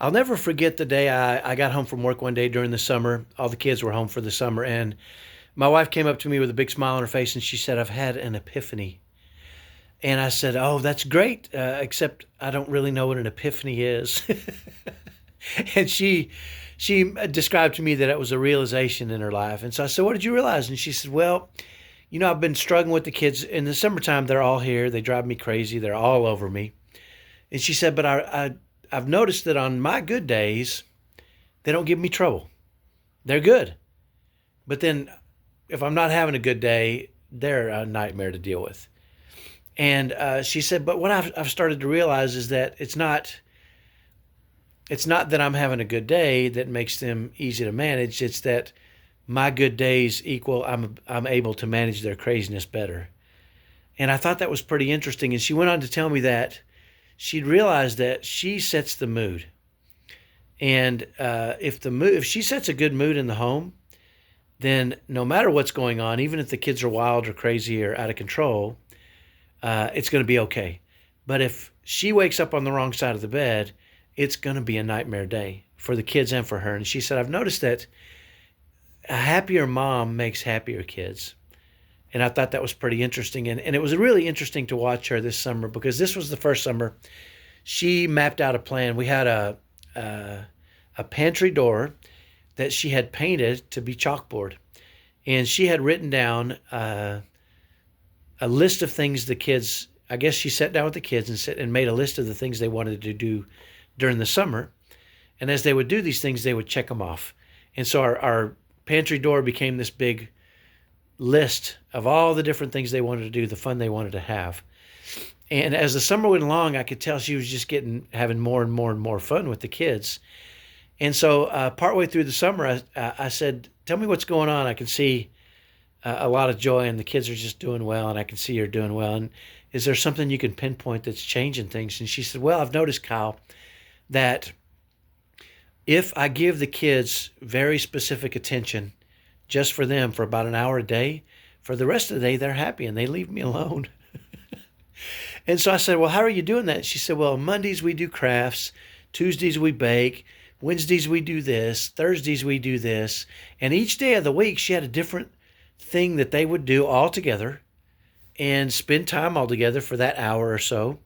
I'll never forget the day I got home from work one day during the summer. All the kids were home for the summer, and my wife came up to me with a big smile on her face, and she said, "I've had an epiphany." And I said, "Oh, that's great, except I don't really know what an epiphany is." And she described to me that it was a realization in her life. And so I said, "What did you realize?" And she said, "Well, I've been struggling with the kids in the summertime. They're all here. They drive me crazy. They're all over me." And she said, "But I've noticed that on my good days, they don't give me trouble. They're good. But then if I'm not having a good day, they're a nightmare to deal with." And she said, "But what I've started to realize is that it's not that I'm having a good day that makes them easy to manage. It's that my good days equal I'm able to manage their craziness better." And I thought that was pretty interesting. And she went on to tell me that she'd realized that she sets the mood. And if she sets a good mood in the home, then no matter what's going on, even if the kids are wild or crazy or out of control, it's going to be okay. But if she wakes up on the wrong side of the bed, it's going to be a nightmare day for the kids and for her. And she said, "I've noticed that a happier mom makes happier kids." And I thought that was pretty interesting. And it was really interesting to watch her this summer because this was the first summer she mapped out a plan. We had a pantry door that she had painted to be chalkboard. And she had written down a list of things the kids, I guess she sat down with the kids and made a list of the things they wanted to do during the summer. And as they would do these things, they would check them off. And so our pantry door became this big list of all the different things they wanted to do, the fun they wanted to have. And as the summer went along, I could tell she was just having more and more and more fun with the kids. And so partway through the summer, I said, "Tell me what's going on. I can see a lot of joy and the kids are just doing well and I can see you're doing well. And is there something you can pinpoint that's changing things?" And she said, "Well, I've noticed, Kyle, that if I give the kids very specific attention just for them for about an hour a day, for the rest of the day, they're happy and they leave me alone." And so I said, "Well, how are you doing that?" She said, "Well, Mondays we do crafts, Tuesdays we bake, Wednesdays we do this, Thursdays we do this." And each day of the week, she had a different thing that they would do all together and spend time all together for that hour or so.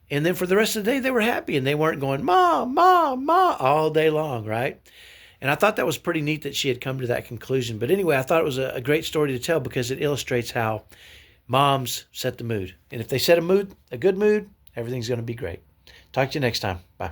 And then for the rest of the day, they were happy and they weren't going, "Mom, Mom, Mom," all day long, right? And I thought that was pretty neat that she had come to that conclusion. But anyway, I thought it was a great story to tell because it illustrates how moms set the mood. And if they set a good mood, everything's going to be great. Talk to you next time. Bye.